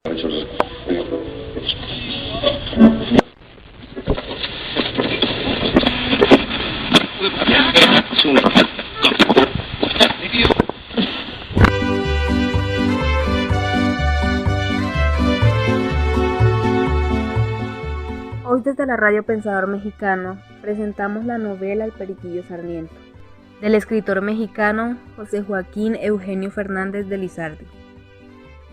Hoy desde la Radio Pensador Mexicano presentamos la novela El Periquillo Sarniento, del escritor mexicano José Joaquín Eugenio Fernández de Lizardi.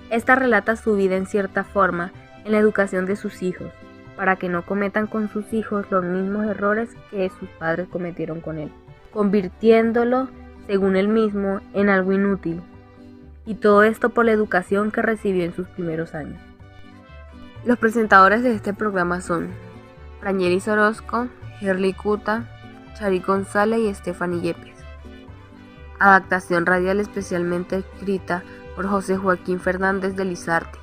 Esta relata su vida en cierta forma en la educación de sus hijos, para que no cometan con sus hijos los mismos errores que sus padres cometieron con él, convirtiéndolo, según él mismo, en algo inútil, y todo esto por la educación que recibió en sus primeros años. Los presentadores de este programa son Frangelis Orozco, Herly Cuta, Chari González y Stephanie Yepes. Adaptación radial especialmente escrita por José Joaquín Fernández de Lizardi.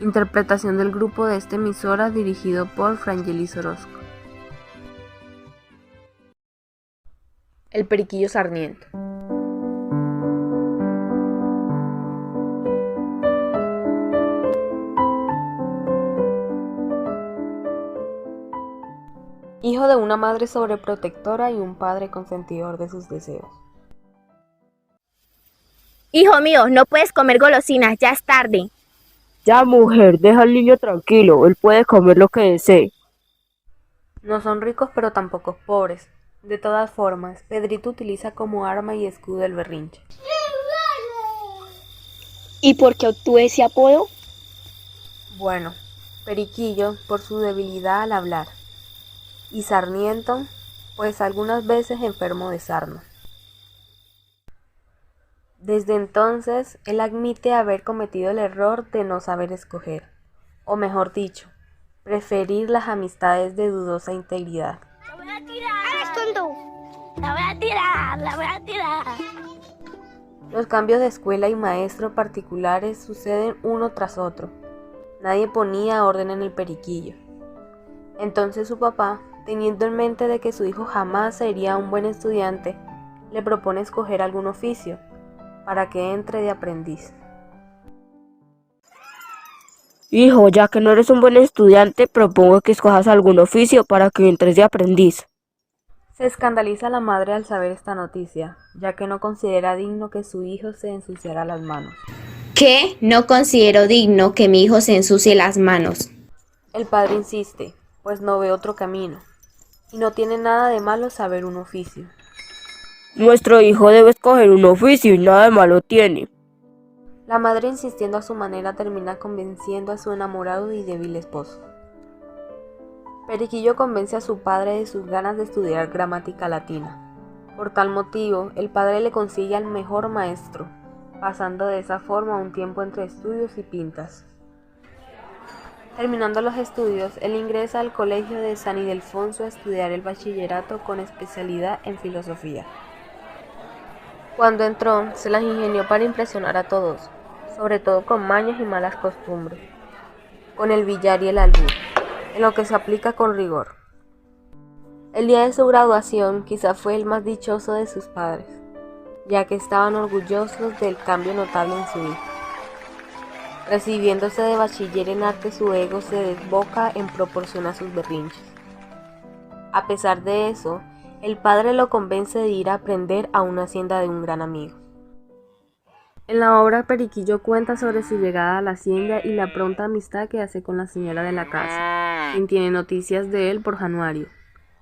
Interpretación del grupo de esta emisora dirigido por Frangelis Orozco. El Periquillo Sarniento. Hijo de una madre sobreprotectora y un padre consentidor de sus deseos. Hijo mío, no puedes comer golosinas, ya es tarde. Ya, mujer, deja al niño tranquilo, él puede comer lo que desee. No son ricos pero tampoco pobres. De todas formas, Pedrito utiliza como arma y escudo el berrinche. ¿Y por qué obtuvo ese apodo? Bueno, Periquillo por su debilidad al hablar. Y Sarniento, pues algunas veces enfermo de sarna. Desde entonces, él admite haber cometido el error de no saber escoger, o mejor dicho, preferir las amistades de dudosa integridad. ¡La voy a tirar! ¡Eres tonto! ¡La voy a tirar! ¡La voy a tirar! Los cambios de escuela y maestro particulares suceden uno tras otro. Nadie ponía orden en el Periquillo. Entonces su papá, teniendo en mente de que su hijo jamás sería un buen estudiante, le propone escoger algún oficio para que entre de aprendiz. Hijo, ya que no eres un buen estudiante, propongo que escojas algún oficio para que entres de aprendiz. Se escandaliza la madre al saber esta noticia, ya que no considera digno que su hijo se ensuciara las manos. ¿Qué? No considero digno que mi hijo se ensucie las manos. El padre insiste, pues no ve otro camino, y no tiene nada de malo saber un oficio. Nuestro hijo debe escoger un oficio y nada de malo tiene. La madre, insistiendo a su manera, termina convenciendo a su enamorado y débil esposo. Periquillo convence a su padre de sus ganas de estudiar gramática latina. Por tal motivo, el padre le consigue al mejor maestro, pasando de esa forma un tiempo entre estudios y pintas. Terminando los estudios, él ingresa al colegio de San Ildefonso a estudiar el bachillerato con especialidad en filosofía. Cuando entró, se las ingenió para impresionar a todos, sobre todo con mañas y malas costumbres, con el billar y el albur, en lo que se aplica con rigor. El día de su graduación quizá fue el más dichoso de sus padres, ya que estaban orgullosos del cambio notable en su hijo. Recibiéndose de bachiller en arte, su ego se desboca en proporción a sus berrinches. A pesar de eso, el padre lo convence de ir a aprender a una hacienda de un gran amigo. En la obra, Periquillo cuenta sobre su llegada a la hacienda y la pronta amistad que hace con la señora de la casa, quien tiene noticias de él por Januario,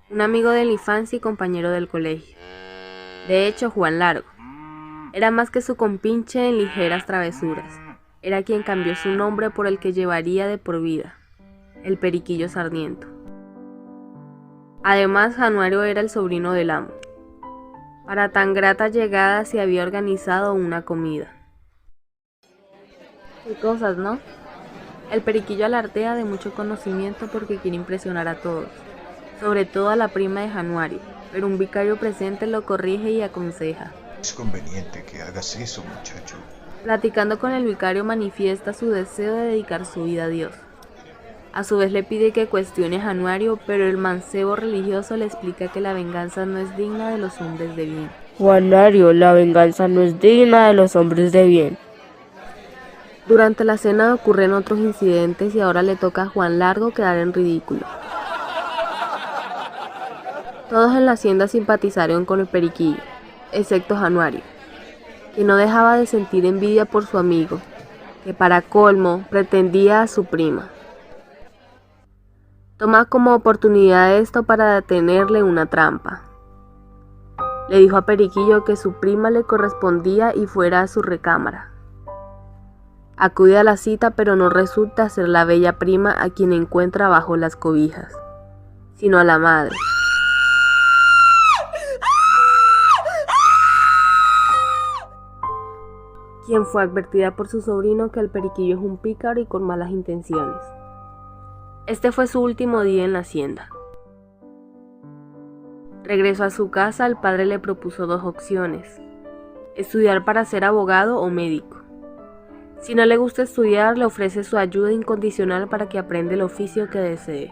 un amigo de la infancia y compañero del colegio. De hecho, Juan Largo era más que su compinche en ligeras travesuras. Era quien cambió su nombre por el que llevaría de por vida, el Periquillo Sarniento. Además, Januario era el sobrino del amo. Para tan grata llegada se había organizado una comida. Qué cosas, ¿no? El Periquillo alardea de mucho conocimiento porque quiere impresionar a todos, sobre todo a la prima de Januario, pero un vicario presente lo corrige y aconseja. Es conveniente que hagas eso, muchacho. Platicando con el vicario, manifiesta su deseo de dedicar su vida a Dios. A su vez le pide que cuestione a Januario, pero el mancebo religioso le explica que la venganza no es digna de los hombres de bien. Juanario, la venganza no es digna de los hombres de bien. Durante la cena ocurren otros incidentes y ahora le toca a Juan Largo quedar en ridículo. Todos en la hacienda simpatizaron con el periquillo, excepto Januario, que no dejaba de sentir envidia por su amigo, que para colmo pretendía a su prima. Toma como oportunidad esto para detenerle una trampa. Le dijo a Periquillo que su prima le correspondía y fuera a su recámara. Acude a la cita, pero no resulta ser la bella prima a quien encuentra bajo las cobijas, sino a la madre. Quien fue advertida por su sobrino que el Periquillo es un pícaro y con malas intenciones. Este fue su último día en la hacienda. Regresó a su casa, el padre le propuso dos opciones: estudiar para ser abogado o médico. Si no le gusta estudiar, le ofrece su ayuda incondicional para que aprenda el oficio que desee.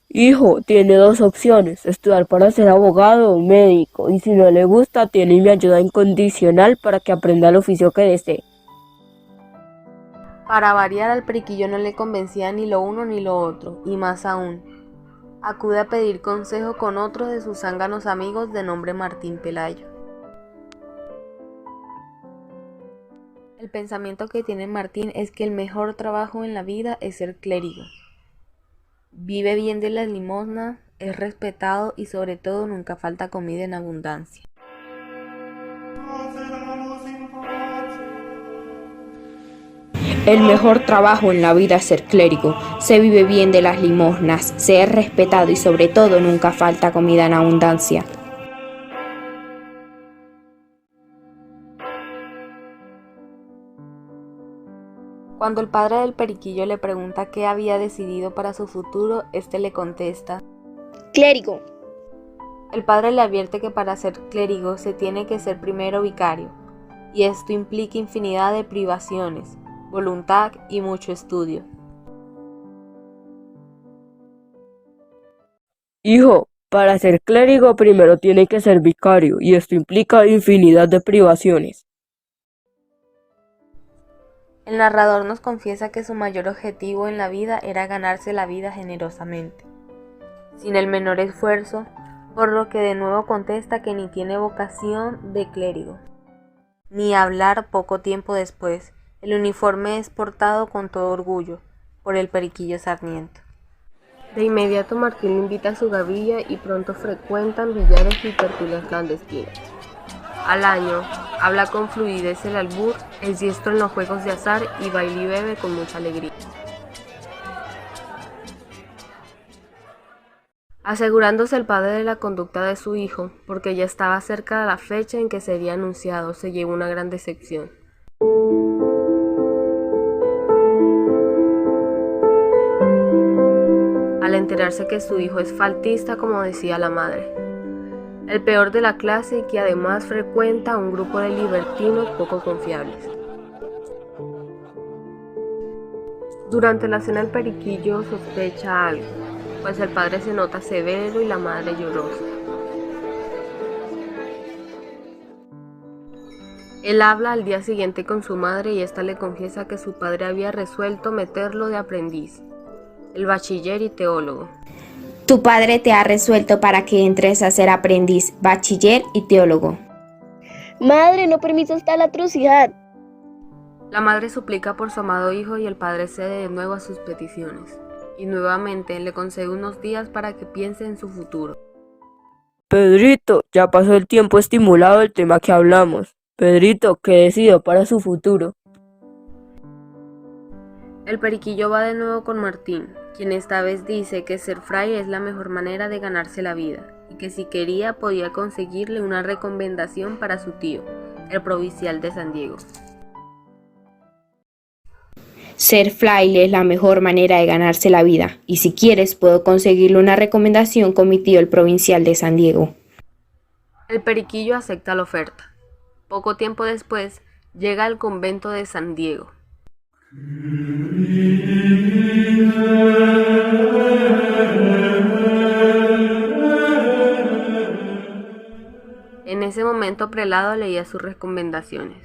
Hijo, tiene dos opciones, estudiar para ser abogado o médico, y si no le gusta, tiene mi ayuda incondicional para que aprenda el oficio que desee. Para variar, al Periquillo no le convencía ni lo uno ni lo otro, y más aún, acude a pedir consejo con otro de sus zánganos amigos de nombre Martín Pelayo. El pensamiento que tiene Martín es que el mejor trabajo en la vida es ser clérigo. Vive bien de las limosnas, es respetado y sobre todo nunca falta comida en abundancia. El mejor trabajo en la vida es ser clérigo. Se vive bien de las limosnas, se es respetado y sobre todo nunca falta comida en abundancia. Cuando el padre del Periquillo le pregunta qué había decidido para su futuro, este le contesta: Clérigo. El padre le advierte que para ser clérigo se tiene que ser primero vicario, y esto implica infinidad de privaciones, voluntad y mucho estudio. Hijo, para ser clérigo primero tiene que ser vicario, y esto implica infinidad de privaciones. El narrador nos confiesa que su mayor objetivo en la vida era ganarse la vida generosamente, sin el menor esfuerzo, por lo que de nuevo contesta que ni tiene vocación de clérigo. Ni hablar, poco tiempo después, el uniforme es portado con todo orgullo por el Periquillo Sarniento. De inmediato Martín le invita a su gavilla y pronto frecuentan billares y tertulias clandestinas. Al año, habla con fluidez el albur, es diestro en los juegos de azar y baila y bebe con mucha alegría. Asegurándose el padre de la conducta de su hijo, porque ya estaba cerca de la fecha en que sería anunciado, se llevó una gran decepción. Al enterarse que su hijo es faltista, como decía la madre, el peor de la clase y que además frecuenta a un grupo de libertinos poco confiables. Durante la cena el Periquillo sospecha algo, pues el padre se nota severo y la madre llorosa. Él habla al día siguiente con su madre y ésta le confiesa que su padre había resuelto meterlo de aprendiz, el bachiller y teólogo. Tu padre te ha resuelto para que entres a ser aprendiz, bachiller y teólogo. Madre, no permitas tal atrocidad. La madre suplica por su amado hijo y el padre cede de nuevo a sus peticiones, y nuevamente le concede unos días para que piense en su futuro. Pedrito, ya pasó el tiempo estimulado del tema que hablamos. Pedrito, ¿qué decido para su futuro? El Periquillo va de nuevo con Martín, quien esta vez dice que ser fraile es la mejor manera de ganarse la vida, y que si quería podía conseguirle una recomendación para su tío, el provincial de San Diego. Ser fraile es la mejor manera de ganarse la vida, y si quieres puedo conseguirle una recomendación con mi tío el provincial de San Diego. El Periquillo acepta la oferta. Poco tiempo después, llega al convento de San Diego. En ese momento Prelado leía sus recomendaciones.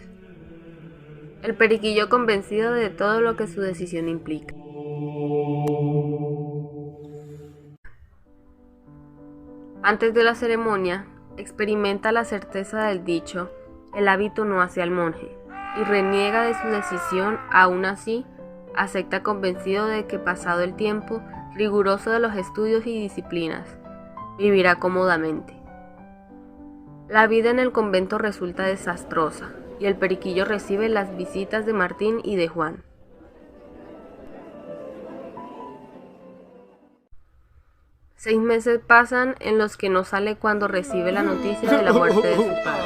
El periquillo convencido de todo lo que su decisión implica. Antes de la ceremonia, experimenta la certeza del dicho, el hábito no hace al monje, y reniega de su decisión. Aún así, acepta convencido de que pasado el tiempo riguroso de los estudios y disciplinas, vivirá cómodamente. La vida en el convento resulta desastrosa, y el periquillo recibe las visitas de Martín y de Juan. Seis meses pasan en los que no sale cuando recibe la noticia de la muerte de su padre.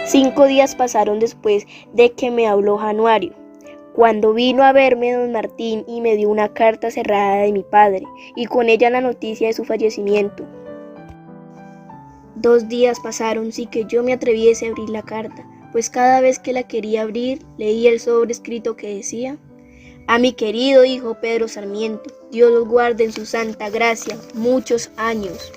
5 días pasaron después de que me habló Januario, cuando vino a verme don Martín y me dio una carta cerrada de mi padre, y con ella la noticia de su fallecimiento. 2 días pasaron sin que yo me atreviese a abrir la carta, pues cada vez que la quería abrir, leía el sobrescrito que decía: a mi querido hijo Pedro Sarmiento, Dios los guarde en su santa gracia muchos años.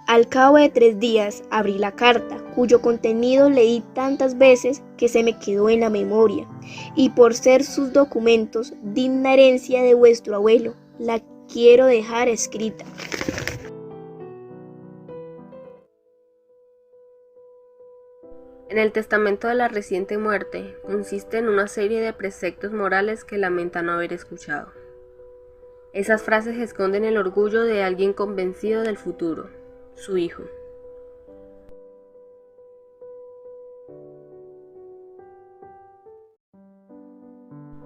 Al cabo de 3 días abrí la carta, cuyo contenido leí tantas veces que se me quedó en la memoria, y por ser sus documentos digna herencia de vuestro abuelo, la quiero dejar escrita. En el testamento de la reciente muerte consiste en una serie de preceptos morales que lamenta no haber escuchado. Esas frases esconden el orgullo de alguien convencido del futuro, su hijo.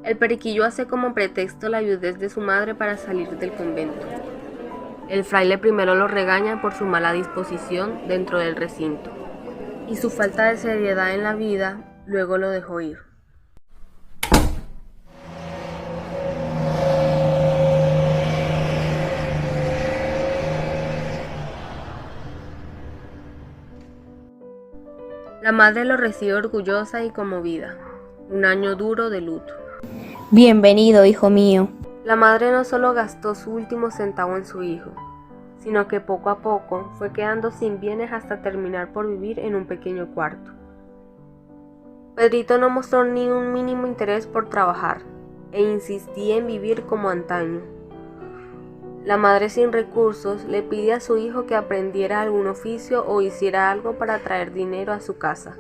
El periquillo hace como pretexto la viudez de su madre para salir del convento. El fraile primero lo regaña por su mala disposición dentro del recinto y su falta de seriedad en la vida, luego lo dejó ir. La madre lo recibe orgullosa y conmovida. Un año duro de luto. Bienvenido, hijo mío. La madre no solo gastó su último centavo en su hijo, sino que poco a poco fue quedando sin bienes hasta terminar por vivir en un pequeño cuarto. Pedrito no mostró ni un mínimo interés por trabajar e insistía en vivir como antaño. La madre sin recursos le pide a su hijo que aprendiera algún oficio o hiciera algo para traer dinero a su casa.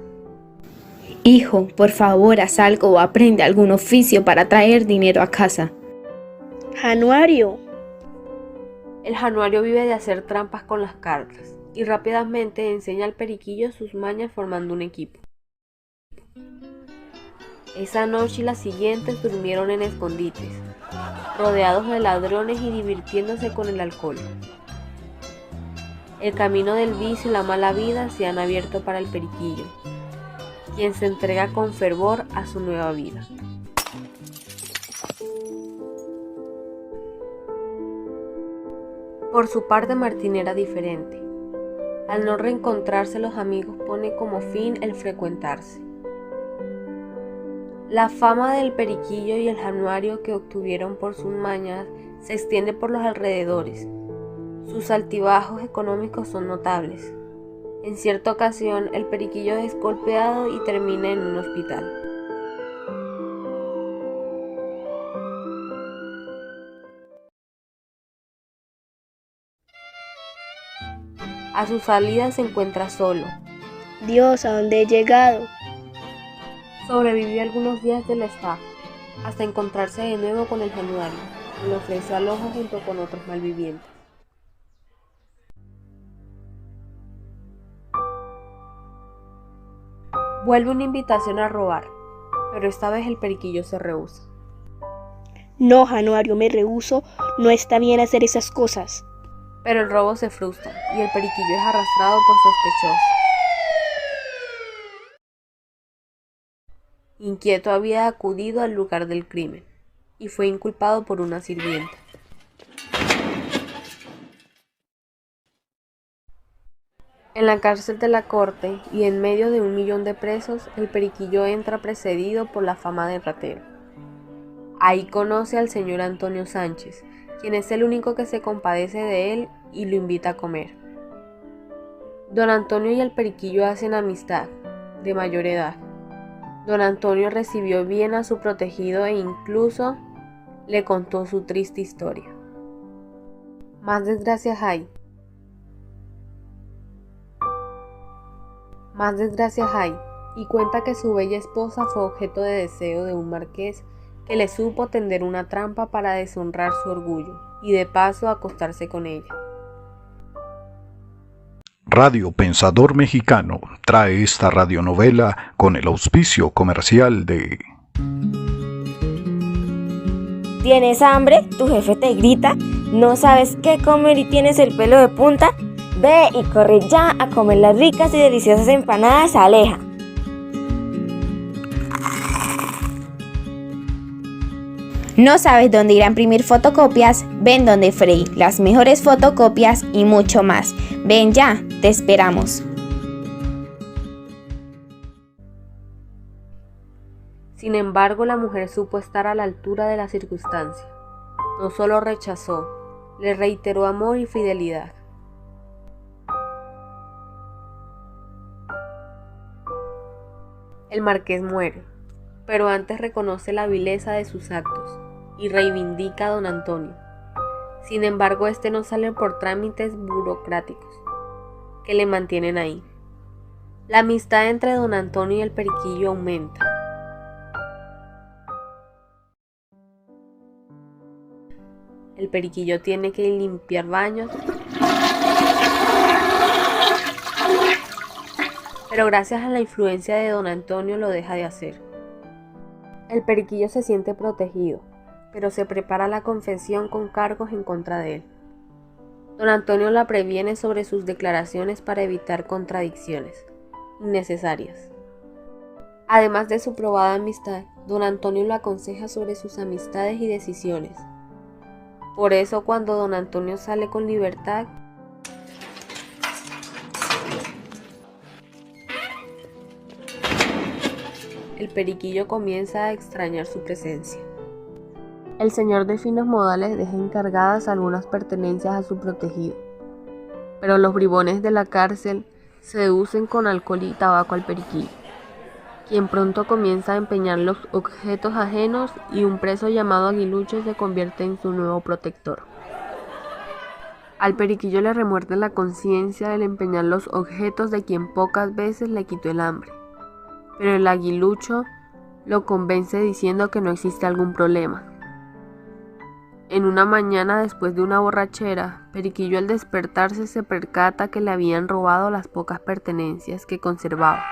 Hijo, por favor, haz algo o aprende algún oficio para traer dinero a casa. Januario. El Januario vive de hacer trampas con las cartas y rápidamente enseña al periquillo sus mañas formando un equipo. Esa noche y las siguientes durmieron en escondites, rodeados de ladrones y divirtiéndose con el alcohol. El camino del vicio y la mala vida se han abierto para el periquillo, quien se entrega con fervor a su nueva vida. Por su parte, Martín era diferente. Al no reencontrarse, los amigos pone como fin el frecuentarse. La fama del periquillo y el Januario que obtuvieron por sus mañas se extiende por los alrededores. Sus altibajos económicos son notables. En cierta ocasión, el periquillo es golpeado y termina en un hospital. A su salida se encuentra solo. Dios, ¿a dónde he llegado? Sobrevivió algunos días de la estafa, hasta encontrarse de nuevo con el Januario, que le ofrece alojo junto con otros malvivientes. Vuelve una invitación a robar, pero esta vez el periquillo se rehúsa. No, Januario, me rehúso, no está bien hacer esas cosas. Pero el robo se frustra y el periquillo es arrastrado por sospechoso. Inquieto había acudido al lugar del crimen y fue inculpado por una sirvienta. En la cárcel de la corte y en medio de 1 millón de presos, el periquillo entra precedido por la fama de ratero. Ahí conoce al señor Antonio Sánchez, quien es el único que se compadece de él y lo invita a comer. Don Antonio y el periquillo hacen amistad, de mayor edad. Don Antonio recibió bien a su protegido e incluso le contó su triste historia. Más desgracias hay. Y cuenta que su bella esposa fue objeto de deseo de un marqués que le supo tender una trampa para deshonrar su orgullo y de paso acostarse con ella. Radio Pensador Mexicano trae esta radionovela con el auspicio comercial de... ¿Tienes hambre? ¿Tu jefe te grita? ¿No sabes qué comer y tienes el pelo de punta? Ve y corre ya a comer las ricas y deliciosas empanadas Aleja. ¿No sabes dónde ir a imprimir fotocopias? Ven donde Frey, las mejores fotocopias y mucho más. Ven ya, te esperamos. Sin embargo, la mujer supo estar a la altura de la circunstancia. No solo rechazó, le reiteró amor y fidelidad. El marqués muere, pero antes reconoce la vileza de sus actos y reivindica a don Antonio. Sin embargo, este no sale por trámites burocráticos que le mantienen ahí. La amistad entre don Antonio y el periquillo aumenta. El periquillo tiene que limpiar baños, pero gracias a la influencia de don Antonio lo deja de hacer. El periquillo se siente protegido, pero se prepara la confesión con cargos en contra de él. Don Antonio la previene sobre sus declaraciones para evitar contradicciones innecesarias. Además de su probada amistad, don Antonio lo aconseja sobre sus amistades y decisiones. Por eso, cuando don Antonio sale con libertad, el periquillo comienza a extrañar su presencia. El señor de finos modales deja encargadas algunas pertenencias a su protegido, pero los bribones de la cárcel seducen con alcohol y tabaco al periquillo, quien pronto comienza a empeñar los objetos ajenos y un preso llamado Aguilucho se convierte en su nuevo protector. Al periquillo le remuerde la conciencia del empeñar los objetos de quien pocas veces le quitó el hambre, pero el Aguilucho lo convence diciendo que no existe algún problema. En una mañana después de una borrachera, Periquillo al despertarse se percata que le habían robado las pocas pertenencias que conservaba.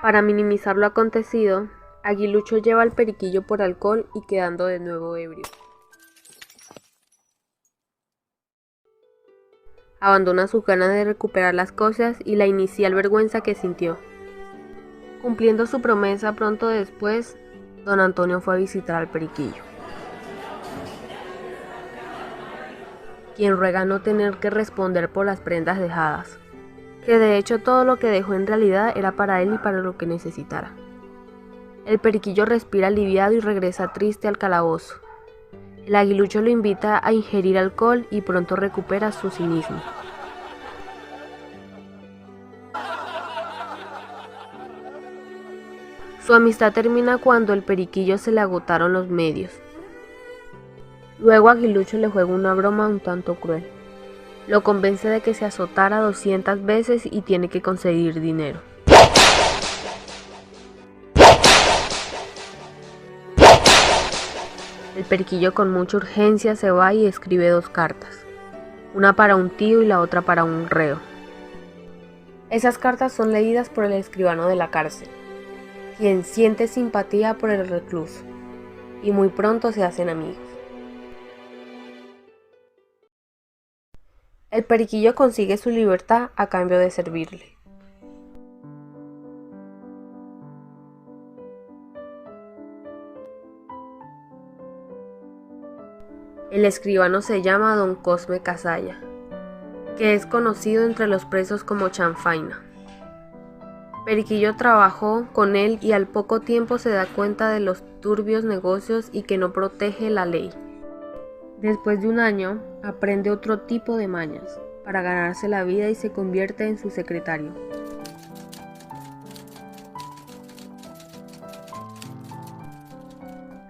Para minimizar lo acontecido, Aguilucho lleva al Periquillo por alcohol y quedando de nuevo ebrio. Abandona sus ganas de recuperar las cosas y la inicial vergüenza que sintió. Cumpliendo su promesa pronto después, don Antonio fue a visitar al Periquillo, quien ruega no tener que responder por las prendas dejadas, que de hecho todo lo que dejó en realidad era para él y para lo que necesitara. El Periquillo respira aliviado y regresa triste al calabozo. El Aguilucho lo invita a ingerir alcohol y pronto recupera su cinismo. Su amistad termina cuando el Periquillo se le agotaron los medios. Luego Aguilucho le juega una broma un tanto cruel. Lo convence de que se azotara 200 veces y tiene que conseguir dinero. El Periquillo con mucha urgencia se va y escribe 2 cartas, una para un tío y la otra para un reo. Esas cartas son leídas por el escribano de la cárcel, quien siente simpatía por el recluso, y muy pronto se hacen amigos. El Periquillo consigue su libertad a cambio de servirle. El escribano se llama Don Cosme Casalla, que es conocido entre los presos como Chanfaina. Periquillo trabajó con él y al poco tiempo se da cuenta de los turbios negocios y que no protege la ley. Después de un año, aprende otro tipo de mañas para ganarse la vida y se convierte en su secretario.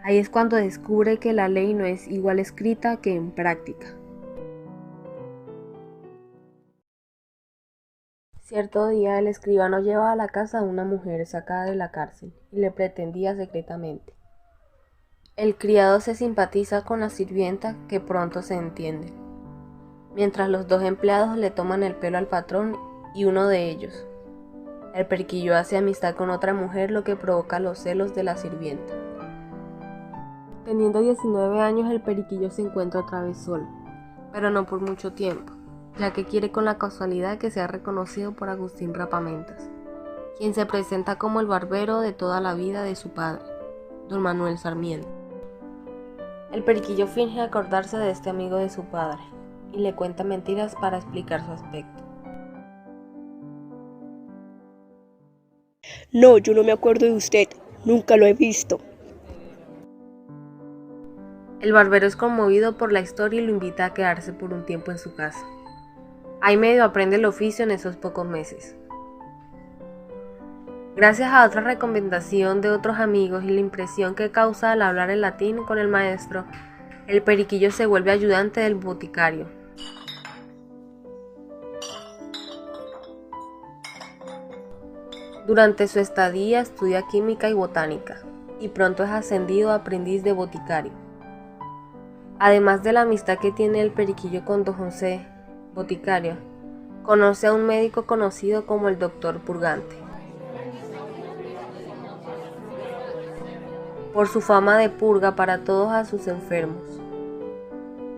Ahí es cuando descubre que la ley no es igual escrita que en práctica. Cierto día el escribano lleva a la casa a una mujer sacada de la cárcel y le pretendía secretamente. El criado se simpatiza con la sirvienta, que pronto se entienden, mientras los dos empleados le toman el pelo al patrón y uno de ellos, el periquillo, hace amistad con otra mujer, lo que provoca los celos de la sirvienta. Teniendo 19 años, el periquillo se encuentra otra vez solo, pero no por mucho tiempo, ya que quiere con la casualidad que sea reconocido por Agustín Rapamentas, quien se presenta como el barbero de toda la vida de su padre, don Manuel Sarmiento. El periquillo finge acordarse de este amigo de su padre y le cuenta mentiras para explicar su aspecto. No, yo no me acuerdo de usted, nunca lo he visto. El barbero es conmovido por la historia y lo invita a quedarse por un tiempo en su casa. Ahí medio aprende el oficio en esos pocos meses. Gracias a otra recomendación de otros amigos y la impresión que causa al hablar el latín con el maestro, el periquillo se vuelve ayudante del boticario. Durante su estadía estudia química y botánica, y pronto es ascendido a aprendiz de boticario. Además de la amistad que tiene el periquillo con don José, boticario, conoce a un médico conocido como el doctor Purgante. Por su fama de purga para todos a sus enfermos.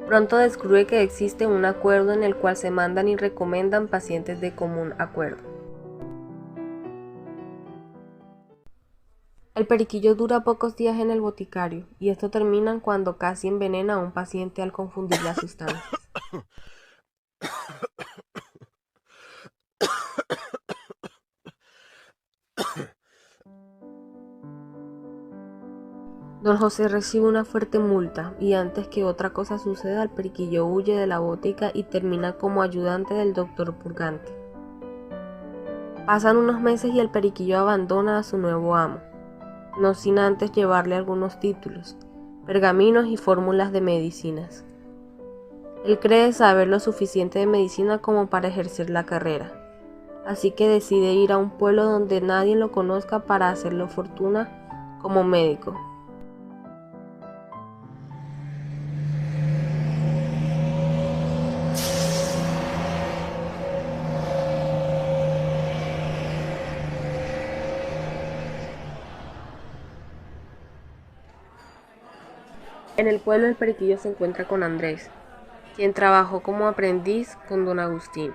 Pronto descubre que existe un acuerdo en el cual se mandan y recomiendan pacientes de común acuerdo. El periquillo dura pocos días en el boticario, y esto termina cuando casi envenena a un paciente al confundir las sustancias. Don José recibe una fuerte multa y antes que otra cosa suceda, el periquillo huye de la botica y termina como ayudante del doctor Purgante. Pasan unos meses y el periquillo abandona a su nuevo amo, no sin antes llevarle algunos títulos, pergaminos y fórmulas de medicinas. Él cree saber lo suficiente de medicina como para ejercer la carrera, así que decide ir a un pueblo donde nadie lo conozca para hacerlo fortuna como médico. En el pueblo el periquillo se encuentra con Andrés, quien trabajó como aprendiz con don Agustín.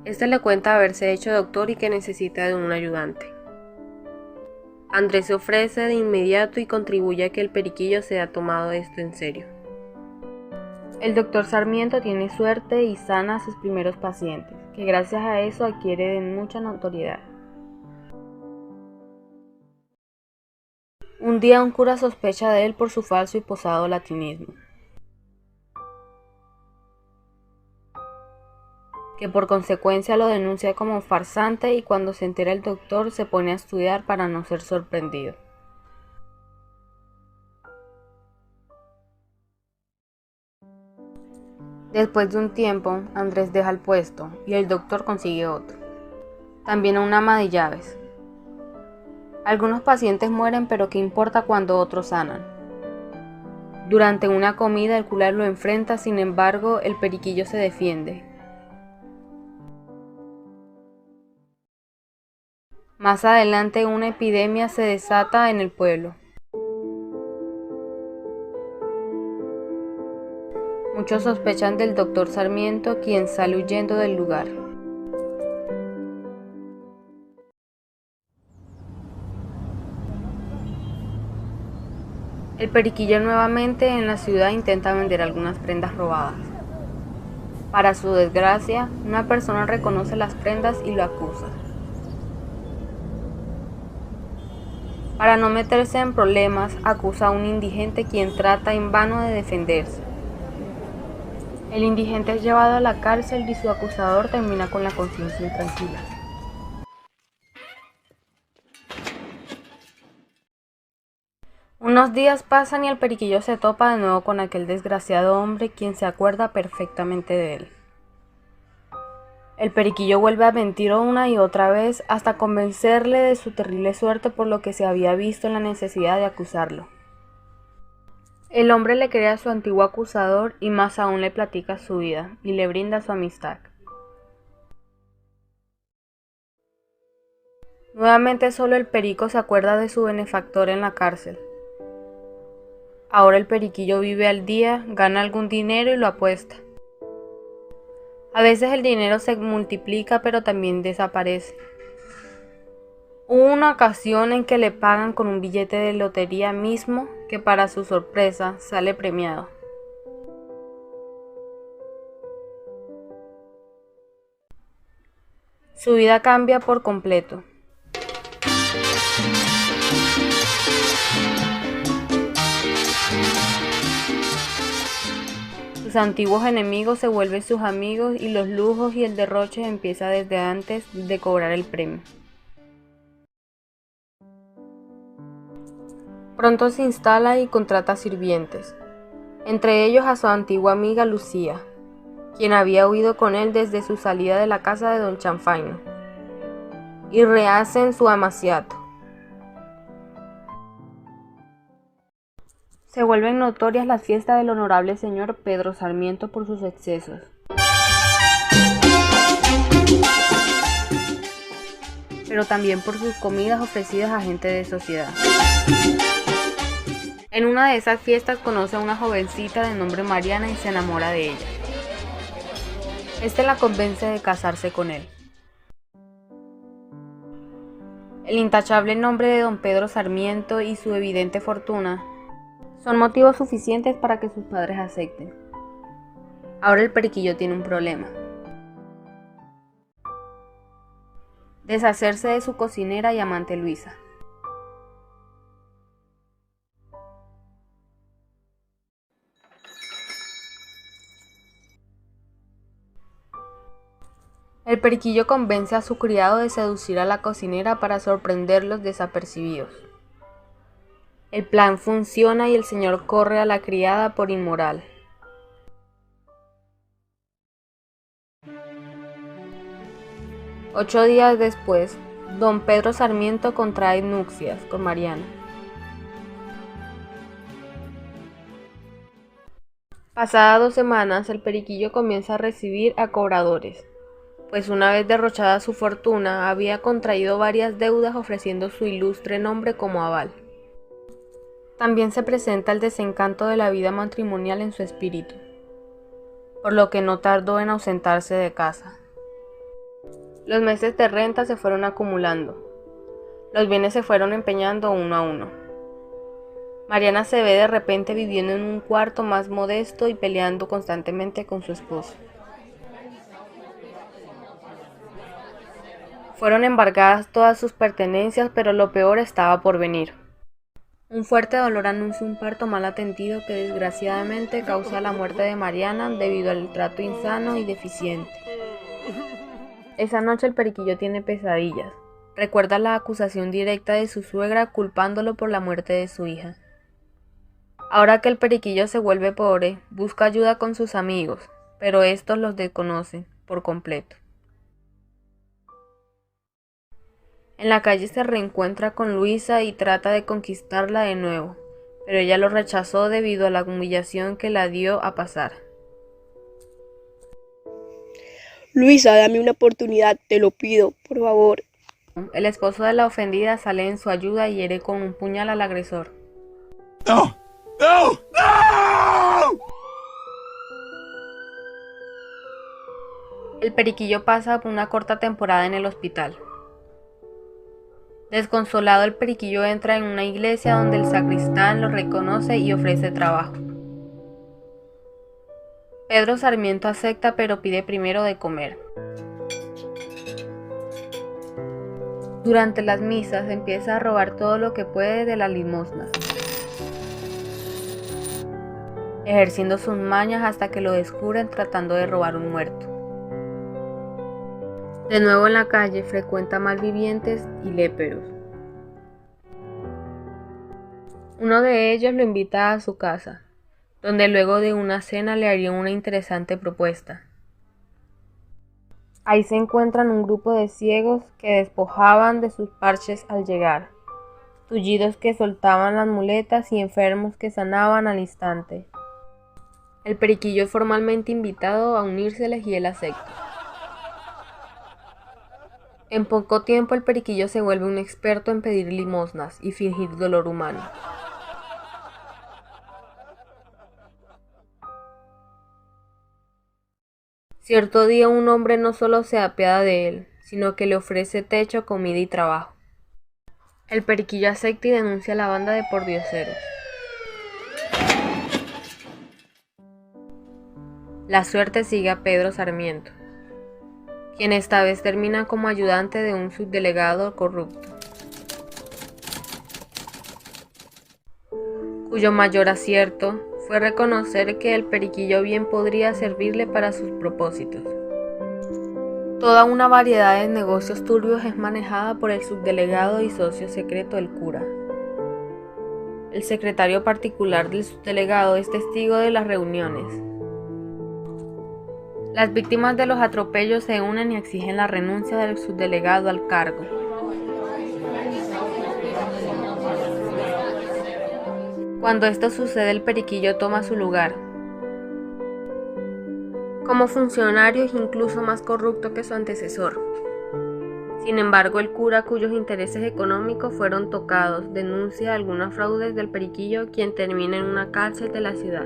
Este le cuenta haberse hecho doctor y que necesita de un ayudante. Andrés se ofrece de inmediato y contribuye a que el periquillo sea tomado esto en serio. El doctor Sarmiento tiene suerte y sana a sus primeros pacientes, que gracias a eso adquiere mucha notoriedad. Un día un cura sospecha de él por su falso y posado latinismo, que por consecuencia lo denuncia como farsante y cuando se entera el doctor se pone a estudiar para no ser sorprendido. Después de un tiempo, Andrés deja el puesto y el doctor consigue otro, también a un ama de llaves. Algunos pacientes mueren, pero ¿qué importa cuando otros sanan? Durante una comida el cura lo enfrenta, sin embargo, el periquillo se defiende. Más adelante una epidemia se desata en el pueblo. Muchos sospechan del doctor Sarmiento, quien sale huyendo del lugar. El periquillo nuevamente en la ciudad intenta vender algunas prendas robadas. Para su desgracia, una persona reconoce las prendas y lo acusa. Para no meterse en problemas, acusa a un indigente quien trata en vano de defenderse. El indigente es llevado a la cárcel y su acusador termina con la conciencia intranquila. Unos días pasan y el periquillo se topa de nuevo con aquel desgraciado hombre, quien se acuerda perfectamente de él. El periquillo vuelve a mentir una y otra vez hasta convencerle de su terrible suerte, por lo que se había visto en la necesidad de acusarlo. El hombre le cree a su antiguo acusador y más aún le platica su vida y le brinda su amistad. Nuevamente solo el perico se acuerda de su benefactor en la cárcel. Ahora el periquillo vive al día, gana algún dinero y lo apuesta. A veces el dinero se multiplica pero también desaparece. Hubo una ocasión en que le pagan con un billete de lotería mismo, que para su sorpresa sale premiado. Su vida cambia por completo. Sus antiguos enemigos se vuelven sus amigos y los lujos y el derroche empieza desde antes de cobrar el premio. Pronto se instala y contrata sirvientes, entre ellos a su antigua amiga Lucía, quien había huido con él desde su salida de la casa de don Chanfaino, y rehacen su amaciato. Se vuelven notorias las fiestas del honorable señor Pedro Sarmiento por sus excesos. Pero también por sus comidas ofrecidas a gente de sociedad. En una de esas fiestas conoce a una jovencita de nombre Mariana y se enamora de ella. Este la convence de casarse con él. El intachable nombre de don Pedro Sarmiento y su evidente fortuna son motivos suficientes para que sus padres acepten. Ahora el periquillo tiene un problema: deshacerse de su cocinera y amante Luisa. El periquillo convence a su criado de seducir a la cocinera para sorprenderlos desapercibidos. El plan funciona y el señor corre a la criada por inmoral. Ocho días después, don Pedro Sarmiento contrae nupcias con Mariana. Pasadas 2 semanas, el periquillo comienza a recibir a cobradores, pues una vez derrochada su fortuna, había contraído varias deudas ofreciendo su ilustre nombre como aval. También se presenta el desencanto de la vida matrimonial en su espíritu, por lo que no tardó en ausentarse de casa. Los meses de renta se fueron acumulando, los bienes se fueron empeñando uno a uno. Mariana se ve de repente viviendo en un cuarto más modesto y peleando constantemente con su esposo. Fueron embargadas todas sus pertenencias, pero lo peor estaba por venir. Un fuerte dolor anuncia un parto mal atendido que desgraciadamente causa la muerte de Mariana debido al trato insano y deficiente. Esa noche el periquillo tiene pesadillas. Recuerda la acusación directa de su suegra culpándolo por la muerte de su hija. Ahora que el periquillo se vuelve pobre, busca ayuda con sus amigos, pero estos los desconocen por completo. En la calle se reencuentra con Luisa y trata de conquistarla de nuevo, pero ella lo rechazó debido a la humillación que la dio a pasar. Luisa, dame una oportunidad, te lo pido, por favor. El esposo de la ofendida sale en su ayuda y hiere con un puñal al agresor. ¡No! ¡No! ¡No! El periquillo pasa por una corta temporada en el hospital. Desconsolado, el periquillo entra en una iglesia donde el sacristán lo reconoce y ofrece trabajo. Pedro Sarmiento acepta, pero pide primero de comer. Durante las misas empieza a robar todo lo que puede de las limosnas. ejerciendo sus mañas hasta que lo descubren tratando de robar un muerto. De nuevo en la calle frecuenta malvivientes y léperos. Uno de ellos lo invita a su casa, donde luego de una cena le haría una interesante propuesta. Ahí se encuentran un grupo de ciegos que despojaban de sus parches al llegar, tullidos que soltaban las muletas y enfermos que sanaban al instante. El periquillo es formalmente invitado a unírseles y él acepta. En poco tiempo el periquillo se vuelve un experto en pedir limosnas y fingir dolor humano. Cierto día un hombre no solo se apiada de él, sino que le ofrece techo, comida y trabajo. El periquillo acepta y denuncia a la banda de pordioseros. La suerte sigue a Pedro Sarmiento, quien esta vez termina como ayudante de un subdelegado corrupto, cuyo mayor acierto fue reconocer que el periquillo bien podría servirle para sus propósitos. Toda una variedad de negocios turbios es manejada por el subdelegado y socio secreto del cura. El secretario particular del subdelegado es testigo de las reuniones. Las víctimas de los atropellos se unen y exigen la renuncia del subdelegado al cargo. Cuando esto sucede, el periquillo toma su lugar. Como funcionario es incluso más corrupto que su antecesor. Sin embargo, el cura, cuyos intereses económicos fueron tocados, denuncia algunos fraudes del periquillo, quien termina en una cárcel de la ciudad.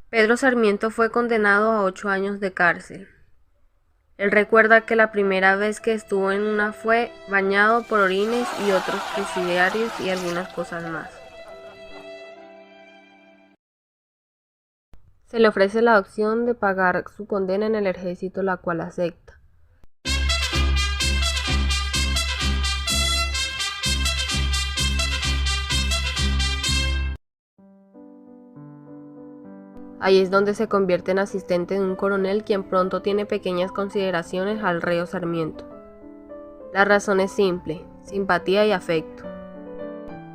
Pedro Sarmiento fue condenado a 8 años de cárcel. Él recuerda que la primera vez que estuvo en una fue bañado por orines y otros presidiarios y algunas cosas más. Se le ofrece la opción de pagar su condena en el ejército, la cual acepta. Ahí es donde se convierte en asistente de un coronel, quien pronto tiene pequeñas consideraciones al reo Sarmiento. La razón es simple: simpatía y afecto.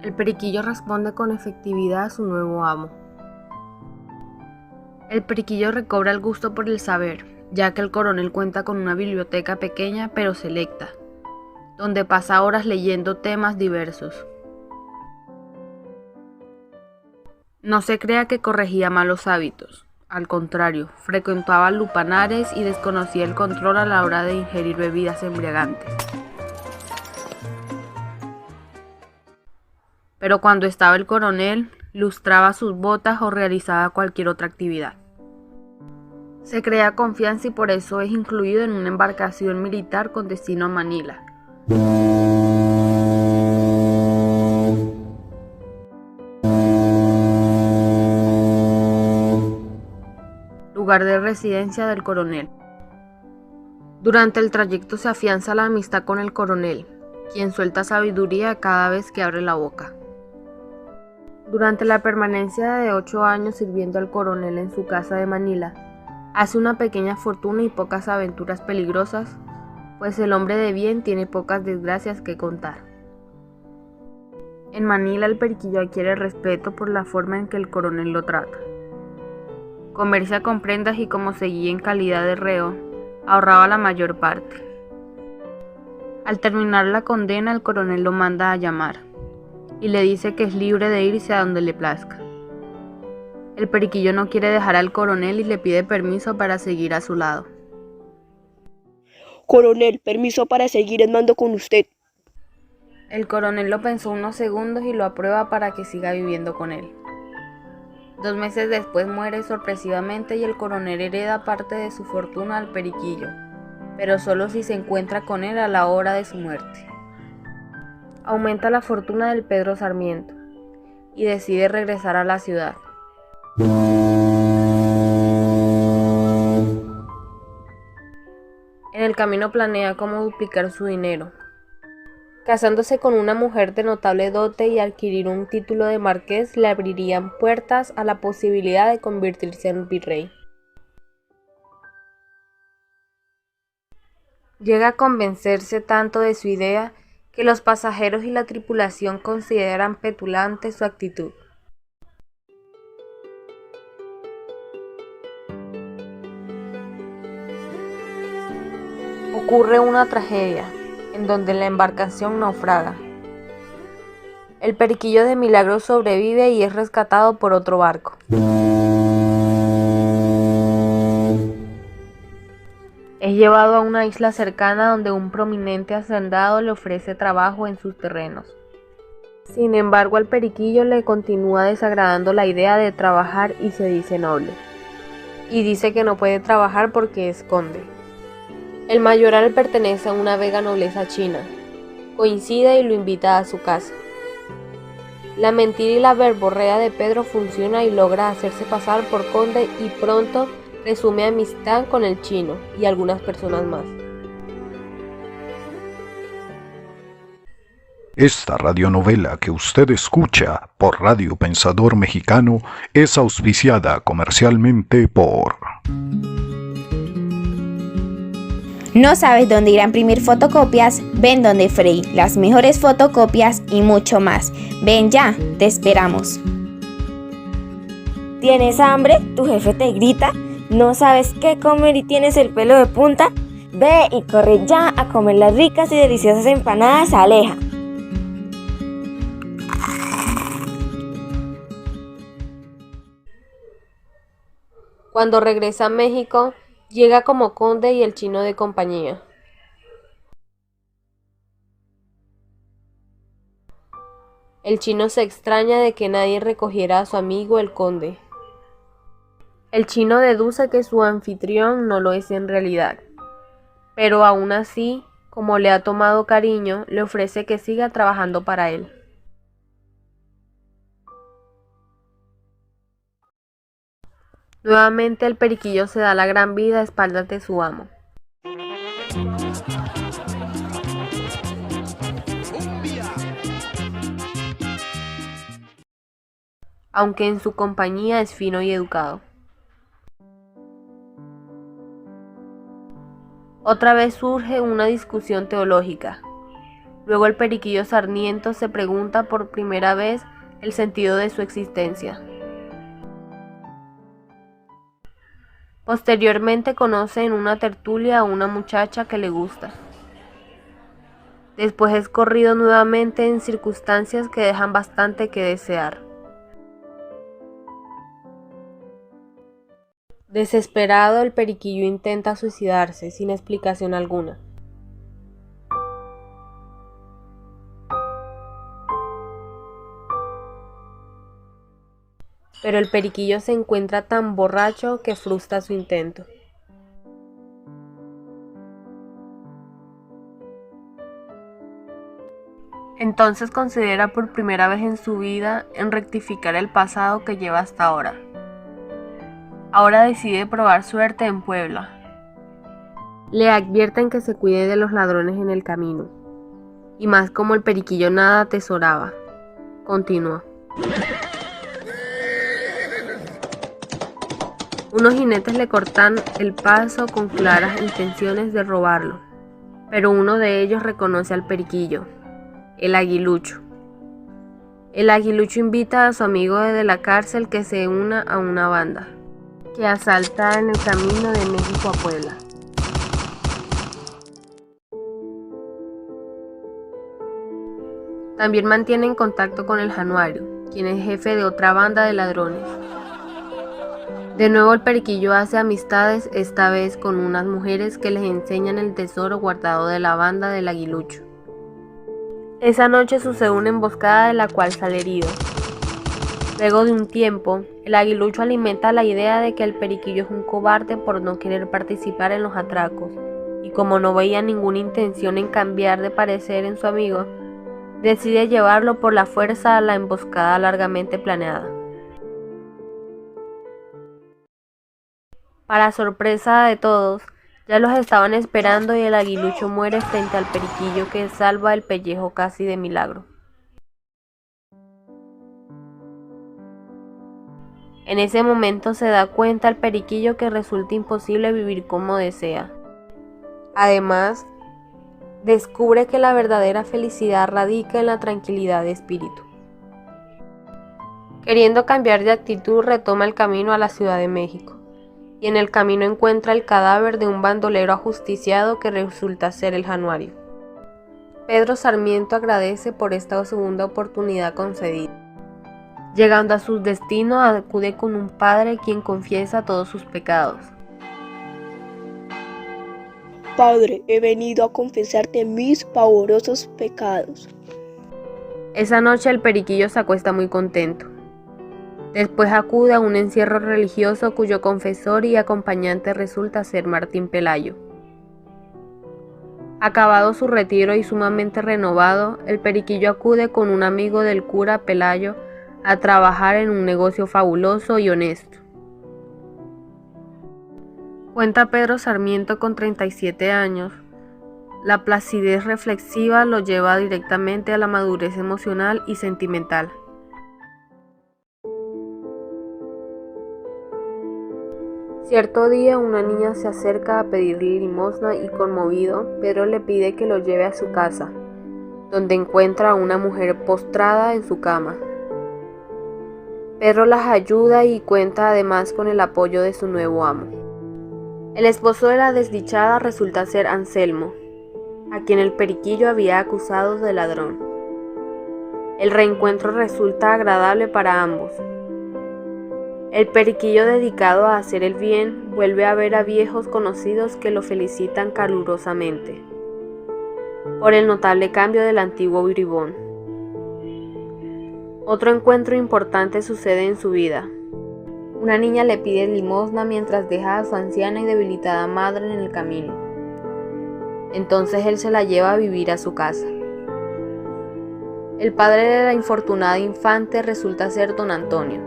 El periquillo responde con efectividad a su nuevo amo. El periquillo recobra el gusto por el saber, ya que el coronel cuenta con una biblioteca pequeña pero selecta, donde pasa horas leyendo temas diversos. No se crea que corregía malos hábitos, al contrario, frecuentaba lupanares y desconocía el control a la hora de ingerir bebidas embriagantes. Pero cuando estaba el coronel, lustraba sus botas o realizaba cualquier otra actividad. Se crea confianza y por eso es incluido en una embarcación militar con destino a Manila. Lugar de residencia del coronel. Durante el trayecto se afianza la amistad con el coronel, quien suelta sabiduría cada vez que abre la boca. Durante la permanencia de 8 años sirviendo al coronel en su casa de Manila, hace una pequeña fortuna y pocas aventuras peligrosas, pues el hombre de bien tiene pocas desgracias que contar. En Manila el periquillo adquiere respeto por la forma en que el coronel lo trata. Comercia con prendas y como seguía en calidad de reo, ahorraba la mayor parte. Al terminar la condena, el coronel lo manda a llamar y le dice que es libre de irse a donde le plazca. El periquillo no quiere dejar al coronel y le pide permiso para seguir a su lado. Coronel, permiso para seguir en mando con usted. El coronel lo pensó unos segundos y lo aprueba para que siga viviendo con él. 2 meses después muere sorpresivamente y el coronel hereda parte de su fortuna al periquillo, pero solo si se encuentra con él a la hora de su muerte. Aumenta la fortuna del Pedro Sarmiento y decide regresar a la ciudad. En En el camino planea cómo duplicar su dinero, casándose con una mujer de notable dote y adquirir un título de marqués le abrirían puertas a la posibilidad de convertirse en virrey. Llega a convencerse tanto de su idea que los pasajeros y la tripulación consideran petulante su actitud. Ocurre una tragedia, en donde la embarcación naufraga. El periquillo de milagro sobrevive y es rescatado por otro barco. Es llevado a una isla cercana donde un prominente hacendado le ofrece trabajo en sus terrenos. Sin embargo, al periquillo le continúa desagradando la idea de trabajar y se dice noble. Y dice que no puede trabajar porque es conde. El mayoral pertenece a una vega nobleza china. Coincide y lo invita a su casa. La mentira y la verborrea de Pedro funciona y logra hacerse pasar por conde y pronto resume amistad con el chino y algunas personas más. Esta radionovela que usted escucha por Radio Pensador Mexicano es auspiciada comercialmente por... ¿No sabes dónde ir a imprimir fotocopias? Ven donde Frey, las mejores fotocopias y mucho más. Ven ya, te esperamos. ¿Tienes hambre? ¿Tu jefe te grita? ¿No sabes qué comer y tienes el pelo de punta? Ve y corre ya a comer las ricas y deliciosas empanadas Aleja. Cuando regresa a México, llega como conde y el chino de compañía. El chino se extraña de que nadie recogiera a su amigo el conde. El chino deduce que su anfitrión no lo es en realidad, pero aún así, como le ha tomado cariño, le ofrece que siga trabajando para él. Nuevamente el periquillo se da la gran vida a espaldas de su amo. Aunque en su compañía es fino y educado. Otra vez surge una discusión teológica. Luego el periquillo sarniento se pregunta por primera vez el sentido de su existencia. Posteriormente conoce en una tertulia a una muchacha que le gusta. Después es corrido nuevamente en circunstancias que dejan bastante que desear. Desesperado, el periquillo intenta suicidarse sin explicación alguna. Pero el periquillo se encuentra tan borracho que frustra su intento. Entonces considera por primera vez en su vida en rectificar el pasado que lleva hasta ahora. Ahora decide probar suerte en Puebla. Le advierten que se cuide de los ladrones en el camino. Y más como el periquillo nada atesoraba. Continúa. Unos jinetes le cortan el paso con claras intenciones de robarlo, pero uno de ellos reconoce al periquillo, el aguilucho. El aguilucho invita a su amigo de la cárcel que se una a una banda, que asalta en el camino de México a Puebla. También mantienen contacto con el Januario, quien es jefe de otra banda de ladrones. De nuevo el periquillo hace amistades, esta vez con unas mujeres que les enseñan el tesoro guardado de la banda del aguilucho. Esa noche sucede una emboscada de la cual sale herido. Luego de un tiempo, el aguilucho alimenta la idea de que el periquillo es un cobarde por no querer participar en los atracos, y como no veía ninguna intención en cambiar de parecer en su amigo, decide llevarlo por la fuerza a la emboscada largamente planeada. Para sorpresa de todos, Ya los estaban esperando y el aguilucho muere frente al periquillo que salva el pellejo casi de milagro. En ese momento se da cuenta el periquillo que resulta imposible vivir como desea. Además, descubre que la verdadera felicidad radica en la tranquilidad de espíritu. Queriendo cambiar de actitud, retoma el camino a la Ciudad de México, y en el camino encuentra el cadáver de un bandolero ajusticiado que resulta ser el Januario. Pedro Sarmiento agradece por esta segunda oportunidad concedida. Llegando a su destino, acude con un padre quien confiesa todos sus pecados. Padre, he venido a confesarte mis pavorosos pecados. Esa noche el periquillo se acuesta muy contento. Después acude a un encierro religioso cuyo confesor y acompañante resulta ser Martín Pelayo. Acabado su retiro y sumamente renovado, el periquillo acude con un amigo del cura Pelayo a trabajar en un negocio fabuloso y honesto. Cuenta Pedro Sarmiento con 37 años. La placidez reflexiva lo lleva directamente a la madurez emocional y sentimental. Cierto día una niña se acerca a pedirle limosna y conmovido, Pedro le pide que lo lleve a su casa, donde encuentra a una mujer postrada en su cama. Pedro las ayuda y cuenta además con el apoyo de su nuevo amo. El esposo de la desdichada resulta ser Anselmo, a quien el periquillo había acusado de ladrón. El reencuentro resulta agradable para ambos. El periquillo, dedicado a hacer el bien, vuelve a ver a viejos conocidos que lo felicitan calurosamente por el notable cambio del antiguo bribón. Otro encuentro importante sucede en su vida. Una niña le pide limosna mientras deja a su anciana y debilitada madre en el camino. Entonces él se la lleva a vivir a su casa. El padre de la infortunada infante resulta ser don Antonio,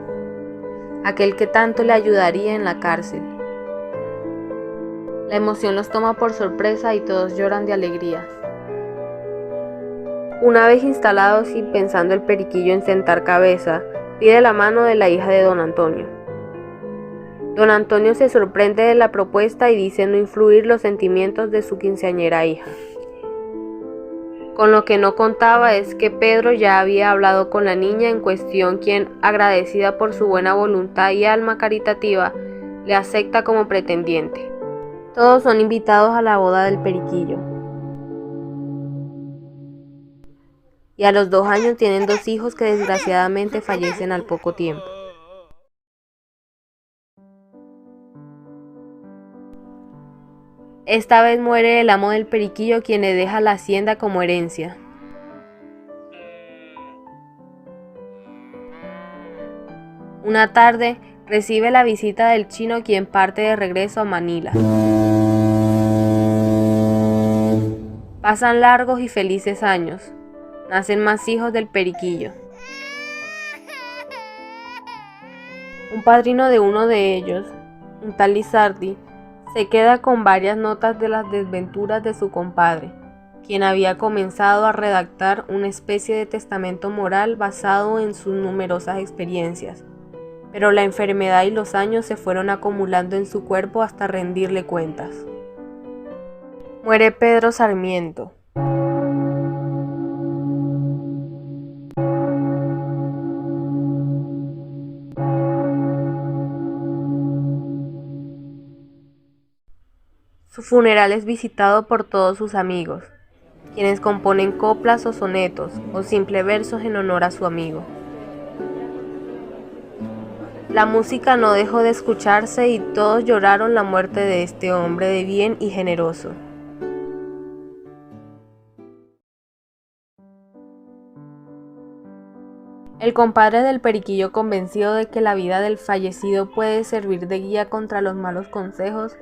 aquel que tanto le ayudaría en la cárcel. La emoción los toma por sorpresa y todos lloran de alegría. Una vez instalados y pensando el periquillo en sentar cabeza, pide la mano de la hija de don Antonio. Don Antonio se sorprende de la propuesta y dice no influir los sentimientos de su quinceañera hija. Con lo que no contaba es que Pedro ya había hablado con la niña en cuestión, quien, agradecida por su buena voluntad y alma caritativa, le acepta como pretendiente. Todos son invitados a la boda del periquillo. Y a los 2 años tienen 2 hijos que desgraciadamente fallecen al poco tiempo. Esta vez muere el amo del periquillo, quien le deja la hacienda como herencia. Una tarde recibe la visita del chino, quien parte de regreso a Manila. Pasan largos y felices años. Nacen más hijos del periquillo. Un padrino de uno de ellos, un tal Lizardi, se queda con varias notas de las desventuras de su compadre, quien había comenzado a redactar una especie de testamento moral basado en sus numerosas experiencias, pero la enfermedad y los años se fueron acumulando en su cuerpo hasta rendirle cuentas. Muere Pedro Sarmiento. Su funeral es visitado por todos sus amigos, quienes componen coplas o sonetos o simple versos en honor a su amigo. La música no dejó de escucharse y todos lloraron la muerte de este hombre de bien y generoso. El compadre del periquillo, convencido de que la vida del fallecido puede servir de guía contra los malos consejos,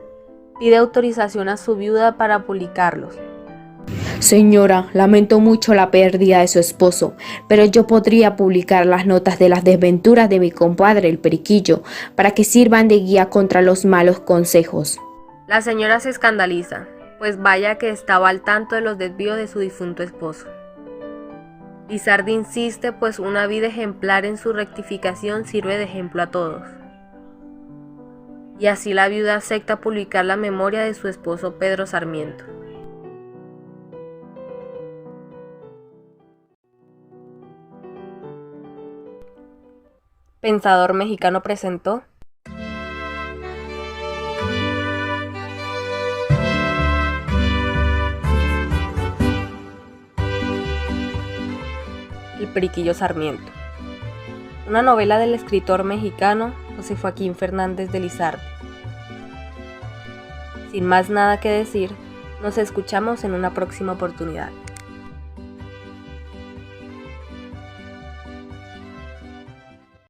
pide autorización a su viuda para publicarlos. Señora, lamento mucho la pérdida de su esposo, pero yo podría publicar las notas de las desventuras de mi compadre el periquillo para que sirvan de guía contra los malos consejos. La señora se escandaliza, pues vaya que estaba al tanto de los desvíos de su difunto esposo. Lizardi insiste, pues una vida ejemplar en su rectificación sirve de ejemplo a todos. Y así la viuda acepta publicar la memoria de su esposo Pedro Sarmiento. Pensador Mexicano presentó El Periquillo Sarmiento, una novela del escritor mexicano José Joaquín Fernández de Lizardi. Sin más nada que decir, nos escuchamos en una próxima oportunidad.